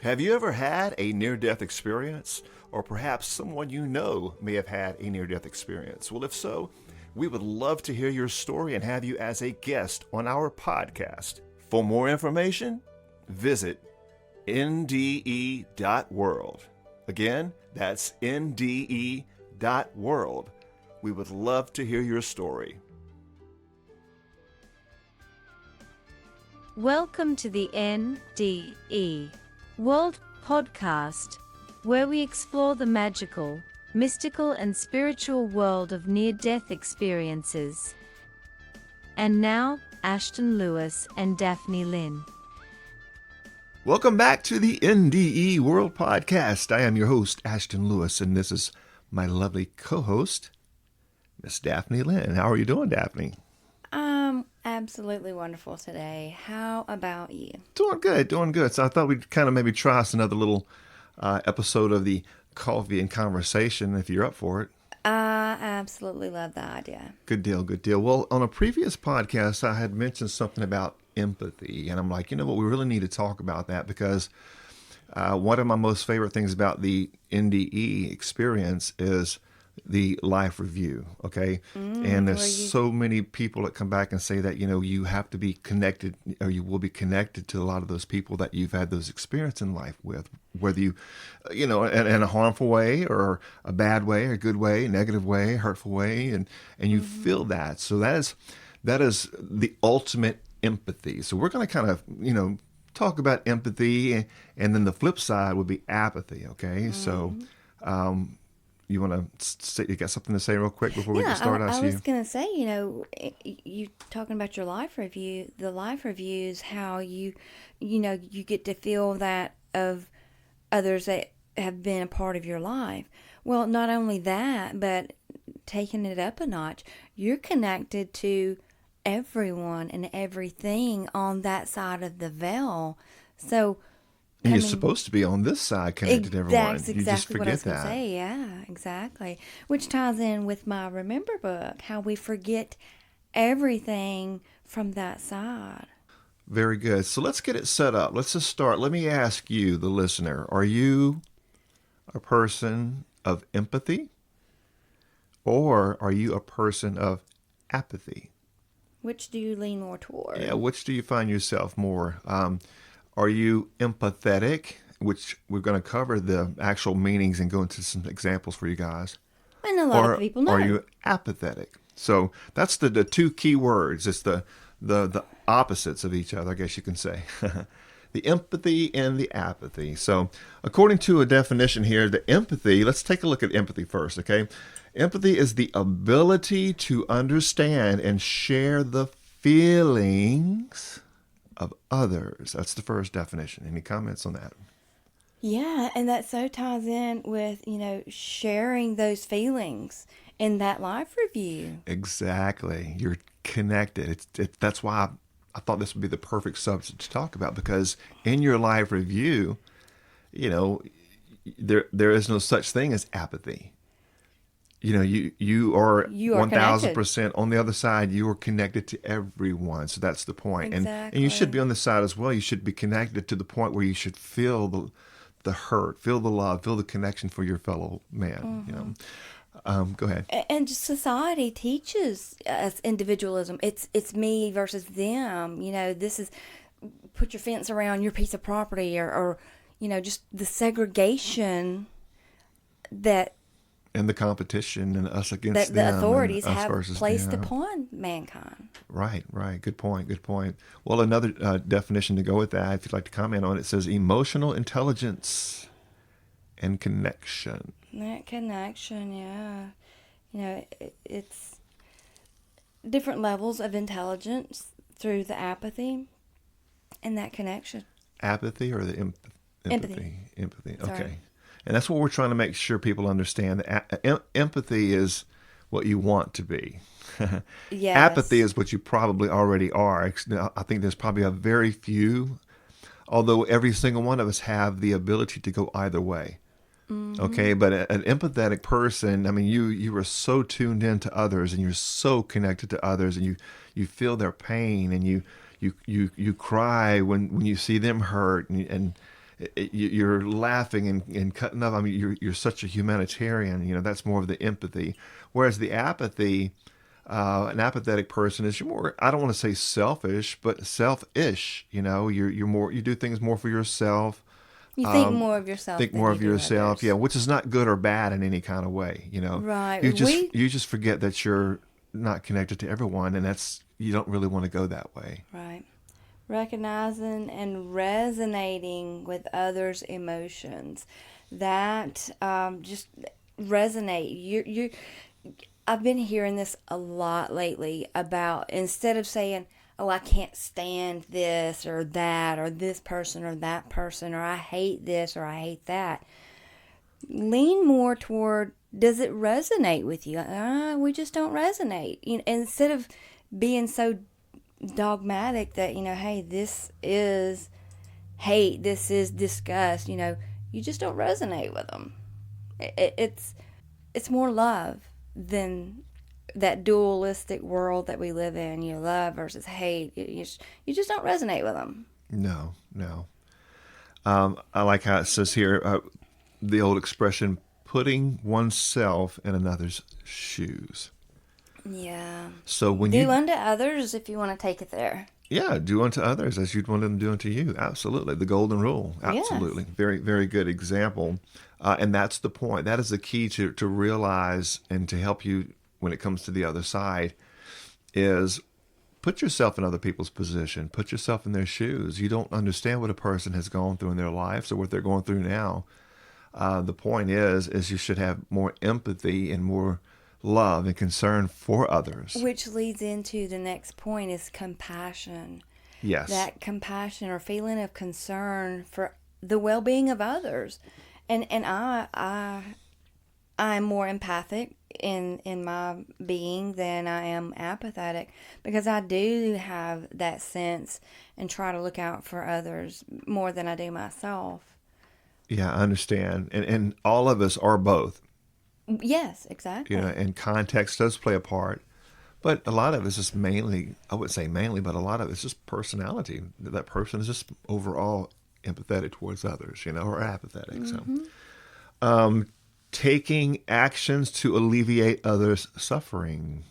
Have you ever had a near-death experience? Or perhaps someone you know may have had a near-death experience? Well, if so, we would love to hear your story and have you as a guest on our podcast. For more information, visit NDE.world. Again, that's NDE.world. We would love to hear your story. Welcome to the NDE World Podcast, where we explore the magical, mystical, and spiritual world of near-death experiences. And now, Ashton Lewis and Daphne Lynn. Welcome back to the NDE World Podcast. I am your host, Ashton Lewis, and this is my lovely co-host, Miss Daphne Lynn. How are you doing, Daphne? Absolutely wonderful today. How about you? Doing good. So I thought we'd kind of maybe try us another little episode of the Coffee and Conversation, if you're up for it. I absolutely love the idea. Good deal. Well, on a previous podcast, I had mentioned something about empathy, and I'm like, you know what, we really need to talk about that because one of my most favorite things about the NDE experience is the life review, okay? And there's so many people that come back and say that, you know, you have to be connected, or you will be connected to a lot of those people that you've had those experiences in life with, whether you know, in a harmful way or a bad way, a good way, negative way, hurtful way, and you feel that. So that is the ultimate empathy. So we're going to kind of, you know, talk about empathy, and then the flip side would be apathy, okay? So, you want to say, you got something to say real quick before we get started? I was going to say, you know, you talking about your life review, the life review is how you get to feel that of others that have been a part of your life. Well, not only that, but taking it up a notch, you're connected to everyone and everything on that side of the veil. So, and you're supposed to be on this side connected to everyone. That's exactly you just forget what I was going that. to say. Yeah, exactly. Which ties in with my Remember book, how we forget everything from that side. Very good. So let's get it set up. Let's just start. Let me ask you, the listener, are you a person of empathy or are you a person of apathy? Which do you lean more toward? Yeah, which do you find yourself more? Are you empathetic, which we're going to cover the actual meanings and go into some examples for you guys. And a lot of people know. Are you apathetic? So that's the two key words. It's the opposites of each other, I guess you can say. The empathy and the apathy. So according to a definition here, the empathy, let's take a look at empathy first, okay? Empathy is the ability to understand and share the feelings of others. That's the first definition. Any comments on that? Yeah, and that so ties in with, you know, sharing those feelings in that life review. Exactly. You're connected. That's why I thought this would be the perfect subject to talk about, because in your life review, you know, there is no such thing as apathy. You know, you are 1,000% on the other side. You are connected to everyone. So that's the point. Exactly. And you should be on the side as well. You should be connected to the point where you should feel the hurt, feel the love, feel the connection for your fellow man. You know, go ahead. And society teaches us individualism. It's me versus them. You know, this is put your fence around your piece of property, or you know, just the segregation that. And the competition and us against that them. The authorities have versus, placed upon mankind. Right. Good point. Well, another definition to go with that, if you'd like to comment on it, says emotional intelligence and connection. That connection, yeah. You know, it's different levels of intelligence through the apathy and that connection. Apathy or the empathy? Empathy. Sorry. Okay. And that's what we're trying to make sure people understand. Empathy is what you want to be. Yes. Apathy is what you probably already are. I think there's probably a very few, although every single one of us have the ability to go either way. Mm-hmm. Okay, but an empathetic person, I mean, you are so tuned into others, and you're so connected to others, and you feel their pain, and you cry when you see them hurt, and you're laughing and cutting up. I mean, you're such a humanitarian. That's more of the empathy. Whereas the apathy, an apathetic person is more, I don't want to say selfish, but selfish. You do things more for yourself. You think more of yourself. Think than more you of do yourself, others. yeah, which is not good or bad in any kind of way. Right. You just forget that you're not connected to everyone, and you don't really want to go that way. Right. Recognizing and resonating with others' emotions, that just resonate. I've been hearing this a lot lately about, instead of saying, oh, I can't stand this or that or this person or that person, or I hate this or I hate that, lean more toward, does it resonate with you? We just don't resonate. Instead of being so dogmatic that, hey, this is hate, this is disgust, you just don't resonate with them. It's more love than that dualistic world that we live in. Love versus hate. You just don't resonate with them. No. I like how it says here, the old expression, putting oneself in another's shoes. Yeah. So when do unto others, if you want to take it there. Yeah, do unto others as you'd want them to do unto you. Absolutely. The golden rule. Absolutely. Yes. Very, very good example. And that's the point. That is the key to realize and to help you when it comes to the other side, is put yourself in other people's position. Put yourself in their shoes. You don't understand what a person has gone through in their lives or what they're going through now. The point is you should have more empathy and more love and concern for others. Which leads into the next point, is compassion. Yes. That compassion or feeling of concern for the well-being of others. And I'm more empathic in my being than I am apathetic, because I do have that sense and try to look out for others more than I do myself. Yeah, I understand. And all of us are both. Yes, exactly. And context does play a part. But a lot of it's just mainly, I wouldn't say mainly, but a lot of it's just personality. That person is just overall empathetic towards others, or apathetic. Mm-hmm. So, taking actions to alleviate others' suffering.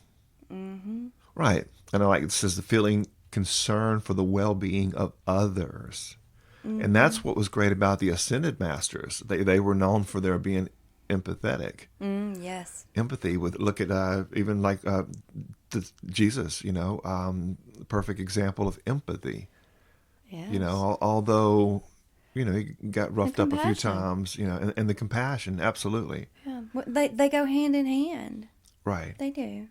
Mm-hmm. Right. And I like it says the feeling concern for the well-being of others. Mm-hmm. And that's what was great about the Ascended Masters. They were known for their being empathetic. Yes. Empathy with, look at even like Jesus, perfect example of empathy. Yes. Although, he got roughed up a few times, and the compassion, absolutely. Yeah. They go hand in hand. Right. They do.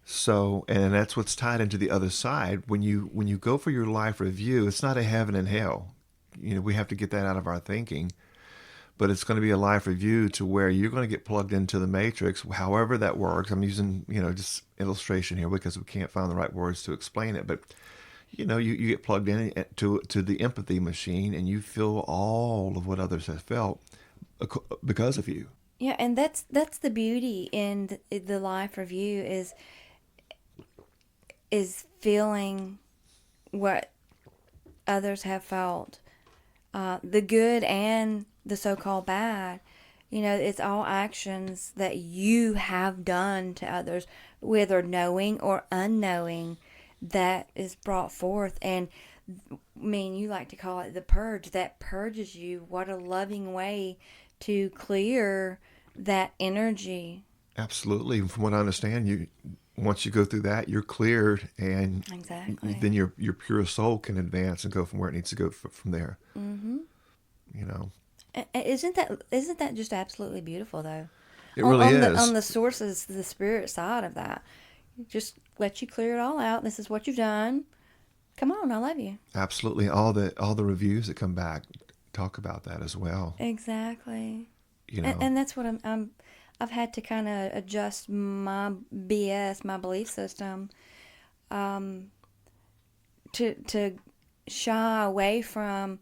So, and that's what's tied into the other side. When you go for your life review, it's not a heaven and hell. We have to get that out of our thinking. But it's going to be a life review to where you're going to get plugged into the matrix, however that works. I'm using, just illustration here because we can't find the right words to explain it. But, you get plugged in to the empathy machine, and you feel all of what others have felt because of you. Yeah, and that's the beauty in the life review, is feeling what others have felt, the good and the so-called bad. It's all actions that you have done to others, whether knowing or unknowing, that is brought forth. And you like to call it the purge. That purges you. What a loving way to clear that energy. Absolutely. From what I understand, once you go through that, you're cleared, and exactly. Then your pure soul can advance and go from where it needs to go from there. Mm-hmm. Isn't that just absolutely beautiful, though? It really is. On the sources, the spirit side of that, just let you clear it all out. This is what you've done. Come on, I love you. Absolutely. All the reviews that come back talk about that as well. Exactly. And that's what I've had to kind of adjust my BS, my belief system, to shy away from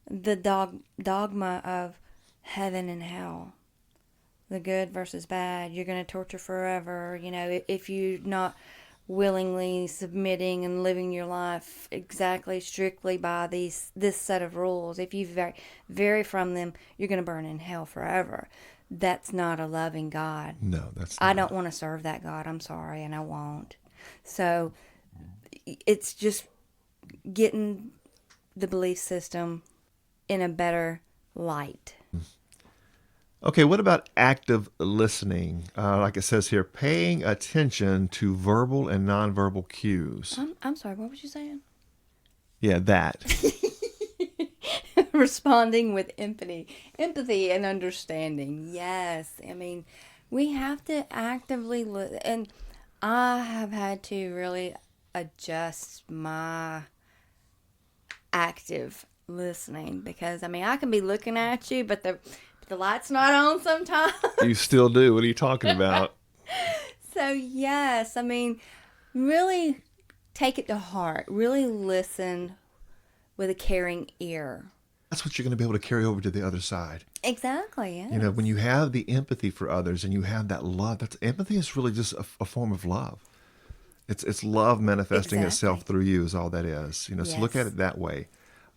the dogma of heaven and hell, the good versus bad. You're going to torture forever. If you're not willingly submitting and living your life exactly strictly by this set of rules. If you vary from them, you're going to burn in hell forever. That's not a loving God. No, that's I not. don't want to serve that God. I'm sorry, and I won't. So it's just getting the belief system in a better light. Okay, what about active listening? Like it says here, paying attention to verbal and nonverbal cues. I'm sorry, what was you saying? Yeah, that. Responding with empathy and understanding. Yes, I mean, we have to actively and I have had to really adjust my active listening, because I mean, I can be looking at you, but the light's not on sometimes. You still do. What are you talking about? So yes, I mean, really take it to heart. Really listen with a caring ear. That's what you're going to be able to carry over to the other side. Exactly, yes. You know, when you have the empathy for others and you have that love, empathy is really just a form of love. It's love manifesting itself through you is all that is. You know, so look at it that way.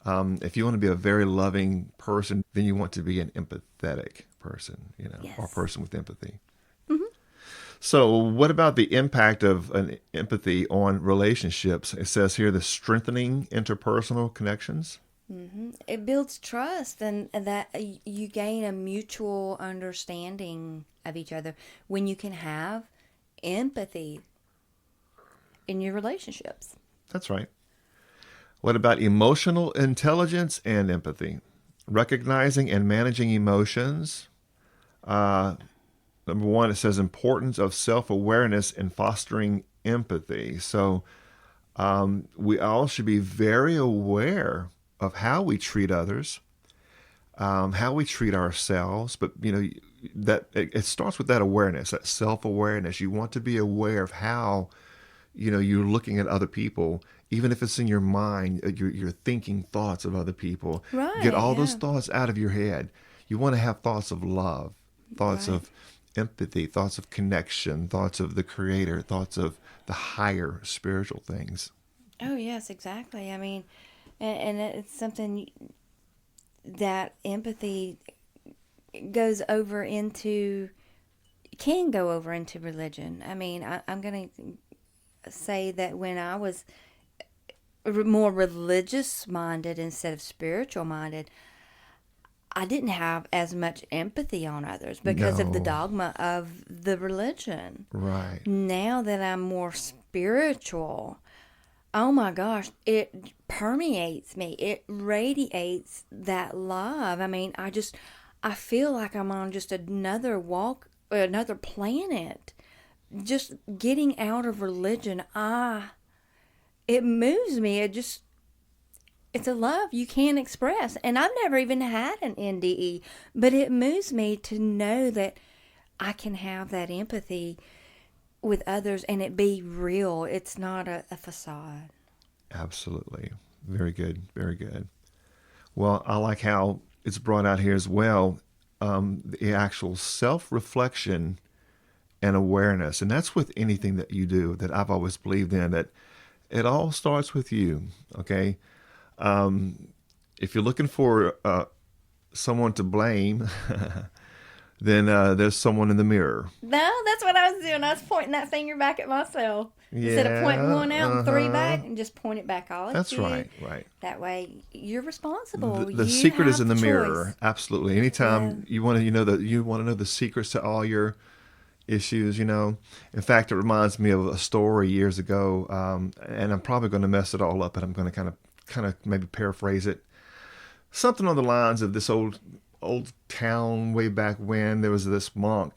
If you want to be a very loving person, then you want to be an empathetic person, you know, or a person with empathy. Mm-hmm. So what about the impact of an empathy on relationships? It says here, the strengthening interpersonal connections. Mm-hmm. It builds trust, and that you gain a mutual understanding of each other when you can have empathy in your relationships. That's right. What about emotional intelligence and empathy? Recognizing and managing emotions. Number one, it says importance of self-awareness in fostering empathy. So we all should be very aware of how we treat others, how we treat ourselves. But, you know, that it starts with that awareness, that self-awareness. You want to be aware of how, you know, you're looking at other people, even if it's in your mind, you're thinking thoughts of other people. Right, get all those thoughts out of your head. You want to have thoughts of love, thoughts of empathy, thoughts of connection, thoughts of the Creator, thoughts of the higher spiritual things. Oh, yes, exactly. I mean, and it's something that empathy can go over into religion. I mean, I'm going to say that when I was more religious minded instead of spiritual minded, I didn't have as much empathy on others because of the dogma of the religion. Right. Now that I'm more spiritual, oh my gosh, it permeates me. It radiates that love. I mean, I feel like I'm on just another planet. Just getting out of religion, it moves me. It's a love you can't express. And I've never even had an NDE, but it moves me to know that I can have that empathy with others and it be real. It's not a facade. Absolutely. Very good. Very good. Well, I like how it's brought out here as well, the actual self-reflection and awareness. And that's with anything that you do, that I've always believed in, that it all starts with you, okay? If you're looking for someone to blame, then there's someone in the mirror. No, that's what I was doing. I was pointing that finger back at myself. Instead of pointing one out and three back, and just point it back all at That's you. right. That way, you're responsible. The secret is in the mirror. Absolutely. Anytime you want to, you want to know the secrets to all your issues, In fact, it reminds me of a story years ago, and I'm probably going to mess it all up, but I'm going to kind of maybe paraphrase it. Something on the lines of this old town way back when. There was this monk.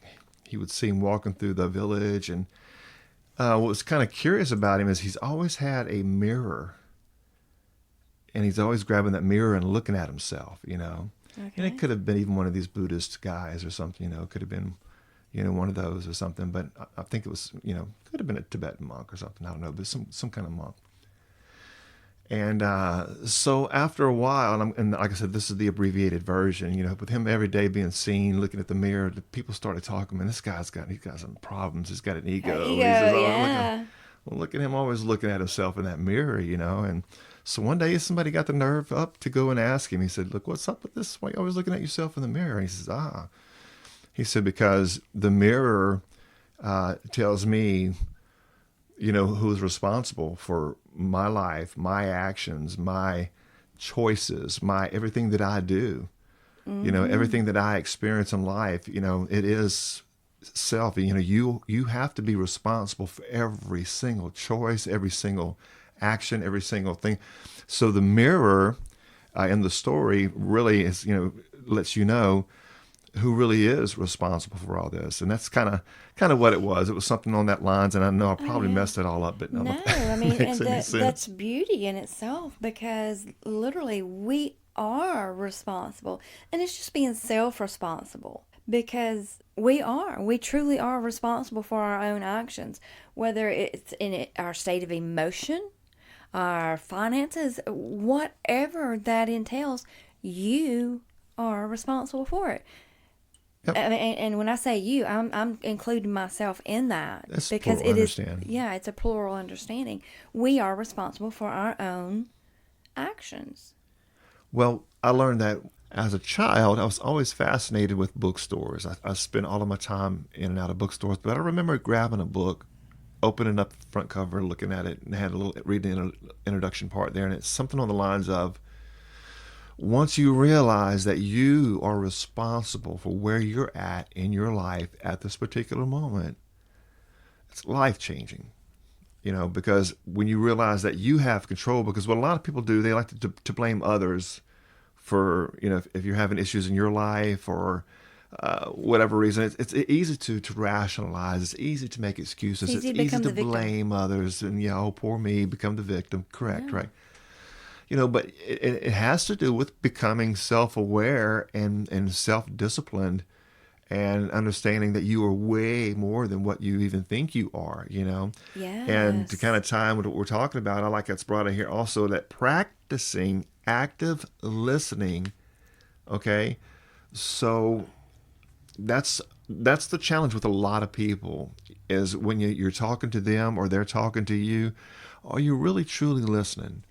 He would see him walking through the village, and what was kind of curious about him is he's always had a mirror, and he's always grabbing that mirror and looking at himself, Okay. And it could have been even one of these Buddhist guys or something, It could have been, one of those or something. But I think it was, could have been a Tibetan monk or something. I don't know, but some kind of monk. And so after a while, and like I said, this is the abbreviated version, with him every day being seen, looking at the mirror, the people started talking, man, he's got some problems. He's got an ego. He's Well, look at him always looking at himself in that mirror, And so one day somebody got the nerve up to go and ask him. He said, look, what's up with this? Why are you always looking at yourself in the mirror? And he says, He said, because the mirror tells me, who's responsible for my life, my actions, my choices, my everything that I do, everything that I experience in life, it is self. You have to be responsible for every single choice, every single action, every single thing. So the mirror in the story really is, lets you know who really is responsible for all this. And that's kind of what it was. It was something on that lines, and I know I probably messed it all up, but no, I mean, and that's beauty in itself, because literally we are responsible, and it's just being self-responsible, because we truly are responsible for our own actions, whether it's in our state of emotion, our finances, whatever that entails, you are responsible for it. Yep. And when I say you, I'm including myself in that. That's because plural, it is, understand. yeah, it's a plural understanding. We are responsible for our own actions. Well, I learned that as a child. I was always fascinated with bookstores. I spent all of my time in and out of bookstores, but I remember grabbing a book, opening up the front cover, looking at it, and had a little reading the introduction part there, and it's something on the lines of, once you realize that you are responsible for where you're at in your life at this particular moment, it's life-changing, because when you realize that you have control, because what a lot of people do, they like to blame others for, if you're having issues in your life or whatever reason. It's easy to rationalize. It's easy to make excuses. It's easy to blame others and, oh, poor me, become the victim. Correct, right? But it has to do with becoming self-aware and self-disciplined and understanding that you are way more than what you even think you are, Yes. And to kind of tie in with what we're talking about, I like that's brought in here also, that practicing active listening, okay? So that's the challenge with a lot of people, is when you're talking to them or they're talking to you, are you really truly listening?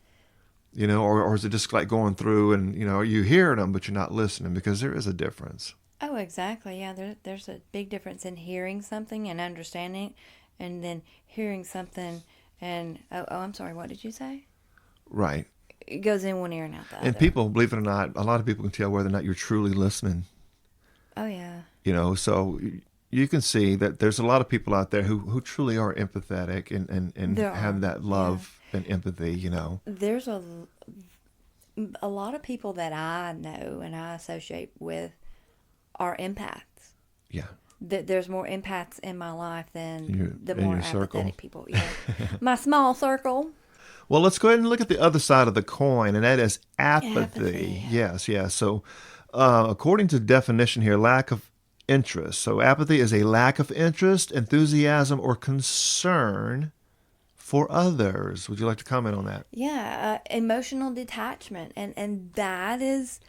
Or is it just like going through and, are you hearing them, but you're not listening? Because there is a difference. Oh, exactly. Yeah, there's a big difference in hearing something and understanding, and then hearing something and, I'm sorry, what did you say? Right. It goes in one ear and out the other. And people, believe it or not, a lot of people can tell whether or not you're truly listening. Oh, yeah. So you can see that there's a lot of people out there who truly are empathetic and have that love and empathy, There's a lot of people that I know and I associate with are empaths. Yeah. There's more empaths in my life than the in more your apathetic circle. people. Yeah. My small circle. Well, let's go ahead and look at the other side of the coin, and that is apathy. Yes. So according to the definition here, lack of interest. So apathy is a lack of interest, enthusiasm, or concern for others. Would you like to comment on that? Yeah, emotional detachment. And that is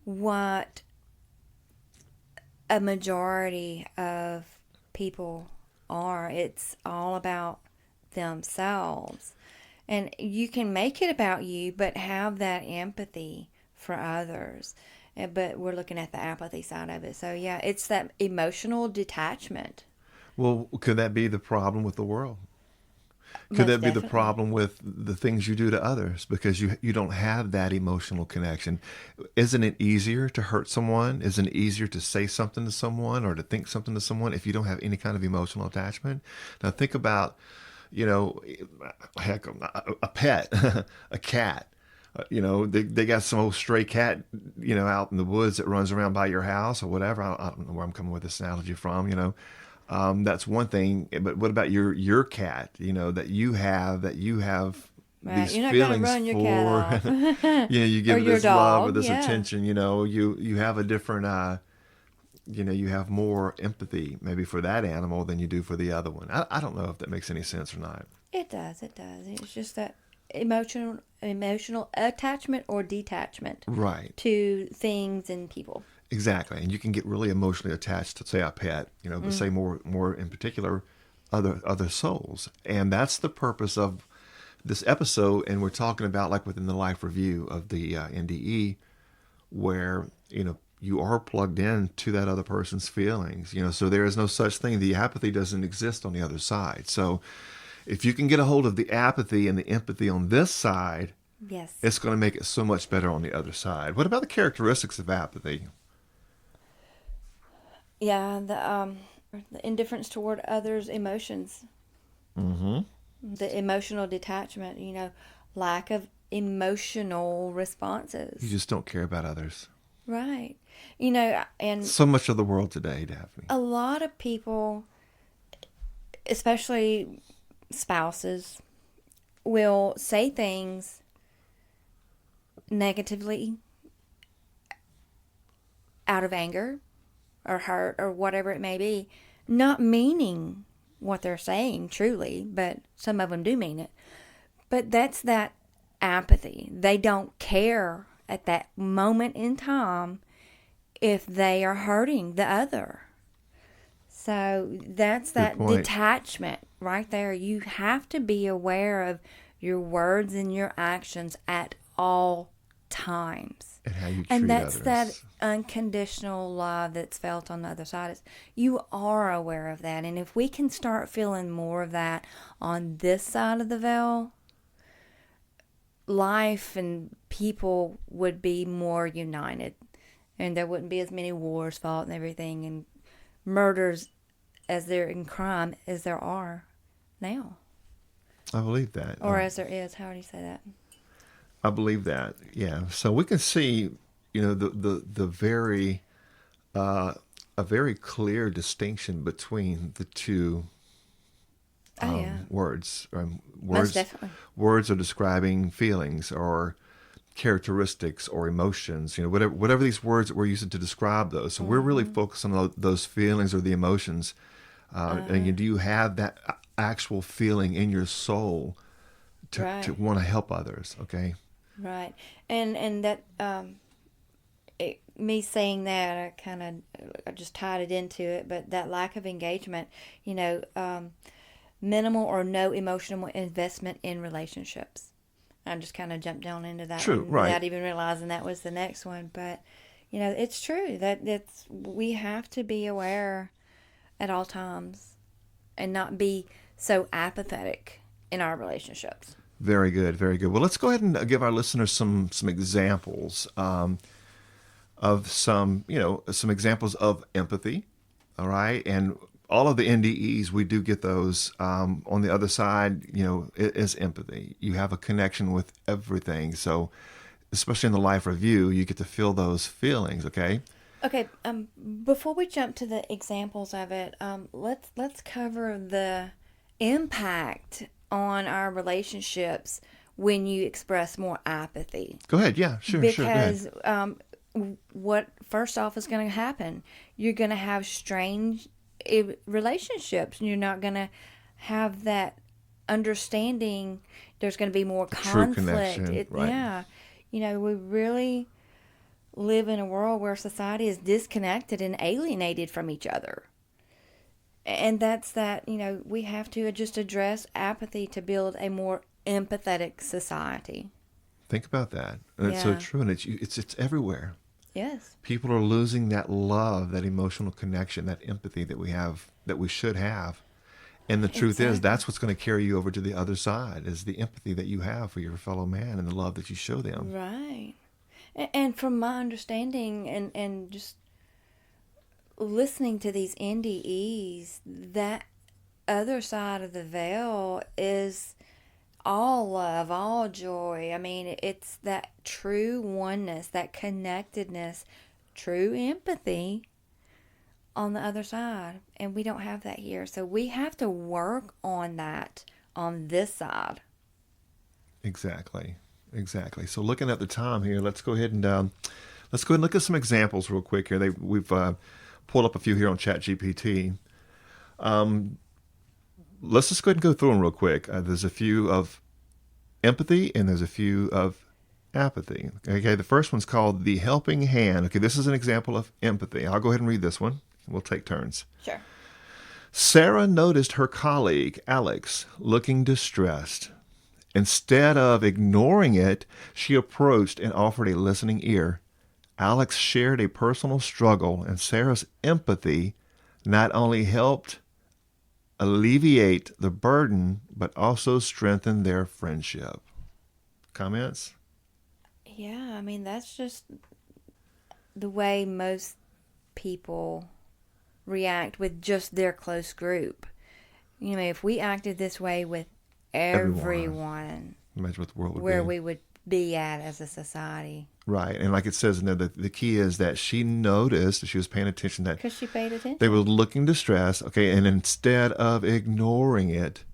what a majority of people are. It's all about themselves. And you can make it about you, but have that empathy for others. But we're looking at the apathy side of it. So, yeah, it's that emotional detachment. Well, could that be the problem with the world? Could Most that be the definitely. problem with the things you do to others, because you don't have that emotional connection? Isn't it easier to hurt someone? Isn't it easier to say something to someone or to think something to someone if you don't have any kind of emotional attachment? Now think about, heck, a pet, a cat. They got some old stray cat, out in the woods that runs around by your house or whatever. I don't know where I'm coming with this analogy from, That's one thing, but what about your cat? That you have Right. these You're not feelings gonna run your for. cat off. You give Or it your this love or dog, this yeah. attention. You have a different. You have more empathy maybe for that animal than you do for the other one. I don't know if that makes any sense or not. It does. It's just that emotional attachment or detachment, Right. to things and people. Exactly, and you can get really emotionally attached to, say, a pet. But say more in particular, other souls. And that's the purpose of this episode. And we're talking about like within the life review of the NDE, where, you are plugged in to that other person's feelings, so there is no such thing. The apathy doesn't exist on the other side. So if you can get a hold of the apathy and the empathy on this side, yes, it's going to make it so much better on the other side. What about the characteristics of apathy? Yeah, the indifference toward others' emotions. Mm-hmm. The emotional detachment, lack of emotional responses. You just don't care about others. Right. And so much of the world today, Daphne. A lot of people, especially spouses, will say things negatively out of anger or hurt or whatever it may be, not meaning what they're saying truly, but some of them do mean it. But that's that apathy. They don't care at that moment in time if they are hurting the other. So that's that detachment right there. You have to be aware of your words and your actions at all times. And how you treat and that's others. That unconditional love that's felt on the other side. You are aware of that. And if we can start feeling more of that on this side of the veil, life and people would be more united. And there wouldn't be as many wars fought and everything, and murders as there in crime as there are now. I believe that. Or as there is. How do you say that? I believe that. Yeah. So we can see, the very, a very clear distinction between the two words. Most definitely. Words are describing feelings or characteristics or emotions, whatever these words that we're using to describe those. So we're really focused on those feelings or the emotions. And do you have that actual feeling in your soul to want to help others? Okay. Right. And that, me saying that, I just tied it into it, but that lack of engagement, minimal or no emotional investment in relationships. I just kind of jumped down into that one without even realizing that was the next one. But, it's true that we have to be aware at all times and not be so apathetic in our relationships. Very good, very good. Well, let's go ahead and give our listeners some examples of some examples of empathy. All right, and all of the NDEs, we do get those. On the other side, it is empathy. You have a connection with everything. So, especially in the life review, you get to feel those feelings. Okay. Okay. Before we jump to the examples of it, let's cover the impact on our relationships when you express more apathy. Go ahead. Yeah. Sure. Because what first off is going to happen? You're going to have strange relationships. You're not going to have that understanding. There's going to be more conflict. Right. Yeah. We really live in a world where society is disconnected and alienated from each other. And that's that, we have to just address apathy to build a more empathetic society. Think about that. And it's so true. And it's everywhere. Yes. People are losing that love, that emotional connection, that empathy that we have, that we should have. And the truth is, that's what's going to carry you over to the other side, is the empathy that you have for your fellow man and the love that you show them. Right. And from my understanding and just listening to these NDEs, that other side of the veil is all love, all joy. I mean, it's that true oneness, that connectedness, true empathy on the other side. And we don't have that here. So we have to work on that on this side. Exactly. So looking at the time here, let's go ahead and look at some examples real quick here. We've pulled up a few here on ChatGPT. Let's just go ahead and go through them real quick. There's a few of empathy and there's a few of apathy. Okay, the first one's called the helping hand. Okay, this is an example of empathy. I'll go ahead and read this one. We'll take turns. Sure. Sarah noticed her colleague, Alex, looking distressed. Instead of ignoring it, she approached and offered a listening ear. Alex shared a personal struggle, and Sarah's empathy not only helped alleviate the burden, but also strengthen their friendship. Comments? Yeah, I mean, that's just the way most people react with just their close group. You know, if we acted this way with everyone, imagine what the world would where be. we would be at as a society. Right. And like it says in there, the key is that she noticed, she was paying attention, that Because she paid attention. they were looking distressed, okay, and instead of ignoring it,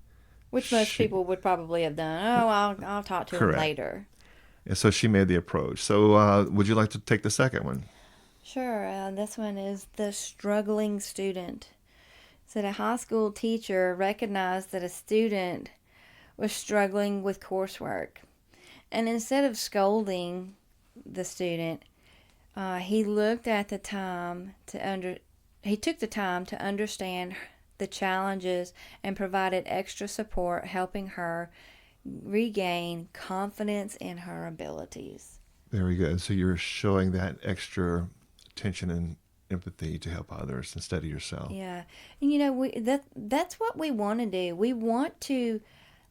Which most people would probably have done. Oh, I'll talk to him later. And so she made the approach. So would you like to take the second one? Sure. This one is the struggling student. Said a high school teacher recognized that a student was struggling with coursework. And instead of scolding the student, he took the time to understand the challenges and provided extra support, helping her regain confidence in her abilities. Very good. So you're showing that extra attention and empathy to help others instead of yourself. Yeah. And you know, that's what we want to do. We want to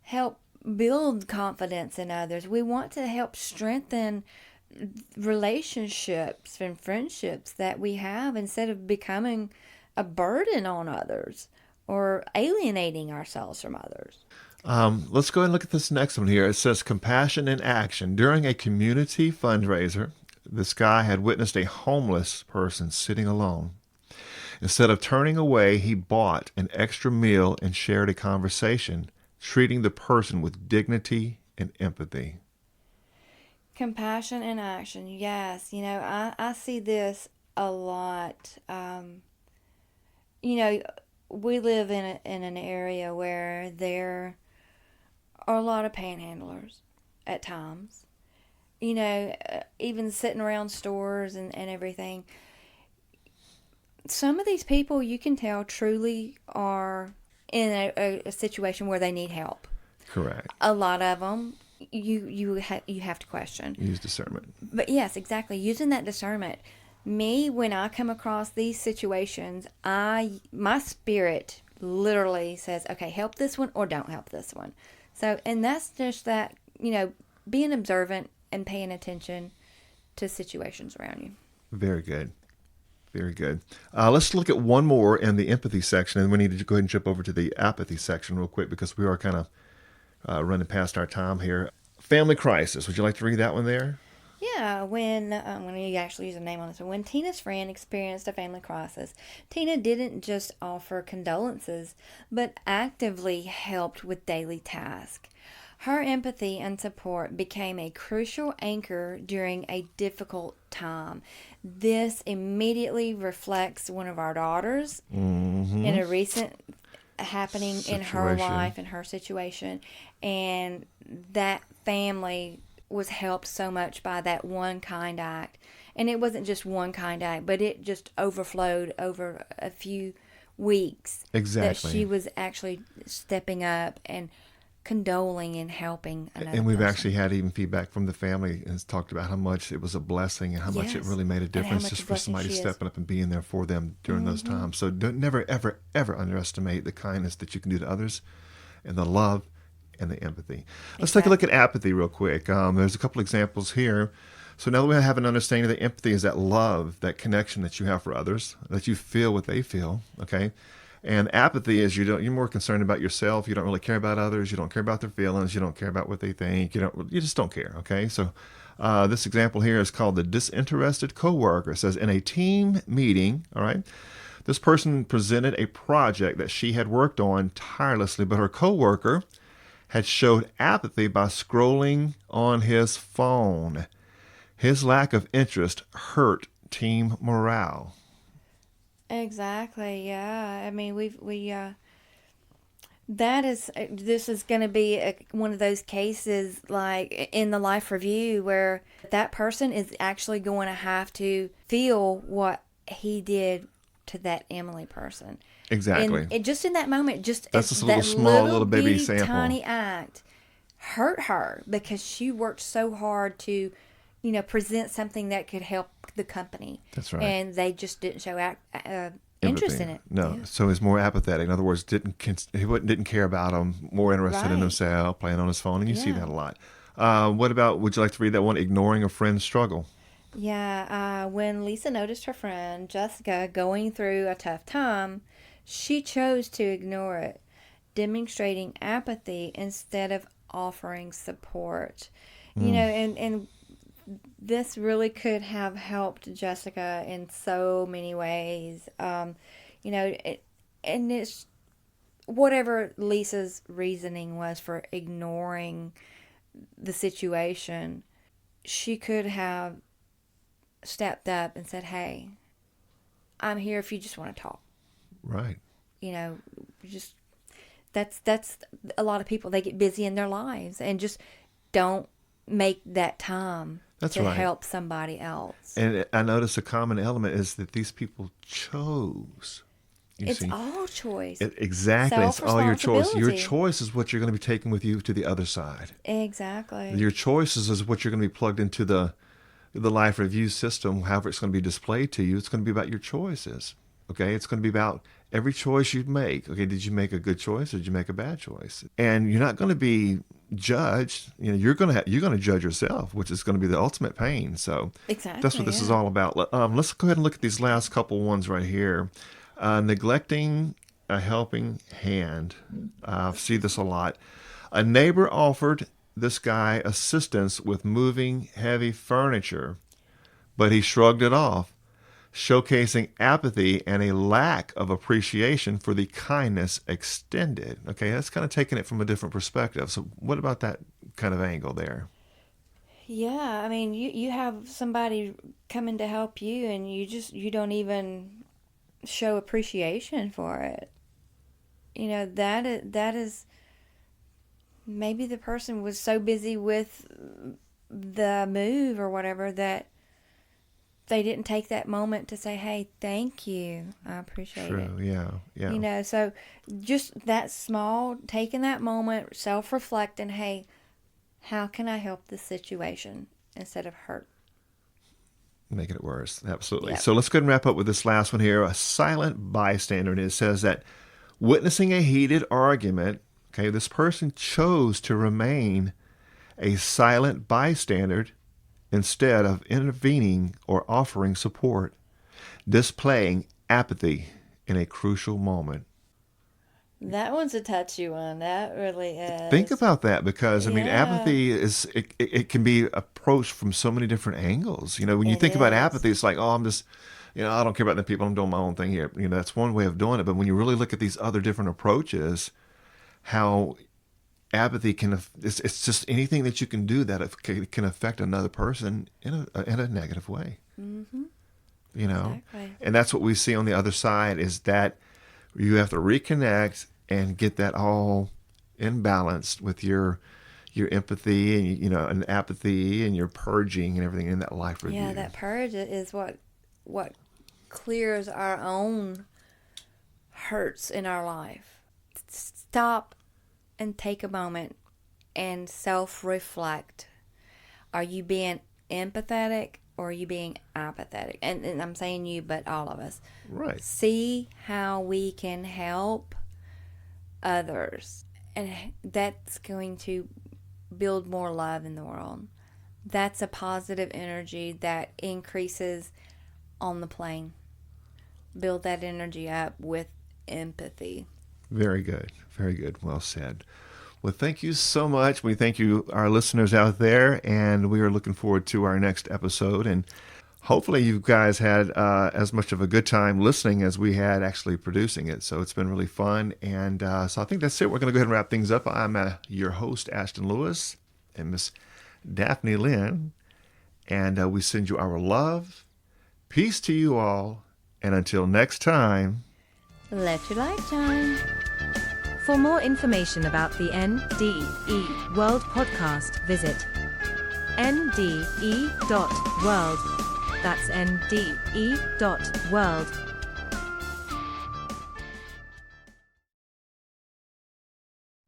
help build confidence in others. We want to help strengthen relationships and friendships that we have instead of becoming a burden on others or alienating ourselves from others. Let's go ahead and look at this next one here. It says compassion in action. During a community fundraiser, this guy had witnessed a homeless person sitting alone. Instead of turning away, he bought an extra meal and shared a conversation, treating the person with dignity and empathy. Compassion in action. Yes. You know, I see this a lot. You know, we live in an area where there are a lot of panhandlers at times. You know, even sitting around stores and everything. Some of these people, you can tell, truly are in a situation where they need help. Correct. A lot of them, you have to question. Use discernment. But yes, exactly. Using that discernment. Me, when I come across these situations, my spirit literally says, okay, help this one or don't help this one. So, and that's just that, you know, being observant and paying attention to situations around you. Very good. Very good. Let's look at one more in the empathy section, and we need to go ahead and jump over to the apathy section real quick because we are kind of running past our time here. Family crisis. Would you like to read that one there? Yeah, when I'm going to actually use a name on this one. When Tina's friend experienced a family crisis, Tina didn't just offer condolences, but actively helped with daily tasks. Her empathy and support became a crucial anchor during a difficult time. This immediately reflects one of our daughters in a recent happening in her life and her situation. And that family was helped so much by that one kind act. And it wasn't just one kind act, but it just overflowed over a few weeks. Exactly. That she was actually stepping up and condoling and helping another And we've person. actually had even feedback from the family and talked about how much it was a blessing and how much it really made a difference just for somebody stepping up and being there for them during those times. So don't never, ever, ever underestimate the kindness that you can do to others and the love and the empathy. Let's take a look at apathy real quick. There's a couple examples here. So now that we have an understanding that empathy is that love, that connection that you have for others, that you feel what they feel, okay? And apathy is you're more concerned about yourself. You don't really care about others. You don't care about their feelings. You don't care about what they think. You just don't care. Okay. So this example here is called the disinterested coworker. It says in a team meeting, all right, this person presented a project that she had worked on tirelessly, but her coworker had showed apathy by scrolling on his phone. His lack of interest hurt team morale. Exactly. Yeah. I mean, this is going to be one of those cases like in the life review where that person is actually going to have to feel what he did to that Emily person. Exactly. And just in that moment, That's just a that little baby bitty, sample. tiny act hurt her because she worked so hard to, present something that could help the company. That's right. And they just didn't show interest in it. No. Yeah. So he's more apathetic. In other words, didn't care about them, more interested in Right. himself, playing on his phone. And you see Yeah. that a lot. What about, would you like to read that one, ignoring a friend's struggle? Yeah, when Lisa noticed her friend Jessica going through a tough time, she chose to ignore it, demonstrating apathy instead of offering support. And this really could have helped Jessica in so many ways. And it's whatever Lisa's reasoning was for ignoring the situation, she could have stepped up and said, "Hey, I'm here if you just want to talk." Right. Just that's a lot of people, they get busy in their lives and just don't make that time to right. help somebody else. And I notice a common element is that these people chose. It's all choice. Exactly. It's all your choice. Your Self-responsibility. choice is what you're going to be taking with you to the other side. Exactly. Your choices is what you're going to be plugged into the life review system, however it's going to be displayed to you. It's going to be about your choices. Okay? It's going to be about every choice you make. Okay, did you make a good choice or did you make a bad choice? And you're not going to be judged. You're going to judge yourself, which is going to be the ultimate pain. So Exactly. that's what this is all about. Let's go ahead and look at these last couple ones right here. Neglecting a helping hand. I see this a lot. A neighbor offered this guy assistance with moving heavy furniture, but he shrugged it off, showcasing apathy and a lack of appreciation for the kindness extended. Okay, that's kind of taking it from a different perspective. So what about that kind of angle there? Yeah, I mean, you have somebody coming to help you and you don't even show appreciation for it. That is maybe the person was so busy with the move or whatever that they didn't take that moment to say, "Hey, thank you. I appreciate it." True, yeah. So just that small, taking that moment, self-reflecting, "Hey, how can I help this situation?" instead of hurt. Making it worse. Absolutely. Yep. So let's go ahead and wrap up with this last one here. A silent bystander. And it says that witnessing a heated argument, okay, this person chose to remain a silent bystander instead of intervening or offering support, displaying apathy in a crucial moment. That one's a touchy one. That really is. Think about that, because I mean, Yeah. apathy is it can be approached from so many different angles. When you It think about is. apathy, it's like, oh, I'm just, I don't care about the people. I'm doing my own thing here. That's one way of doing it. But when you really look at these other different approaches, how apathy it's just anything that you can do that can affect another person in a negative way. Mm-hmm. Exactly. And that's what we see on the other side, is that you have to reconnect and get that all in balance with your empathy and and apathy and your purging and everything in that life review. Yeah, that purge is what clears our own hurts in our life. Stop and take a moment and self-reflect. Are you being empathetic or are you being apathetic? And I'm saying you, but all of us. Right. See how we can help others. And that's going to build more love in the world. That's a positive energy that increases on the plane. Build that energy up with empathy. Very good. Very good. Well said. Well, thank you so much. We thank you, our listeners out there, and we are looking forward to our next episode. And hopefully you guys had as much of a good time listening as we had actually producing it. So it's been really fun. And so I think that's it. We're going to go ahead and wrap things up. I'm your host, Ashton Lewis, and Miss Daphne Lynn. And we send you our love. Peace to you all. And until next time, Let your light shine. For more information about the NDE World Podcast, visit nde.world. That's nde.world.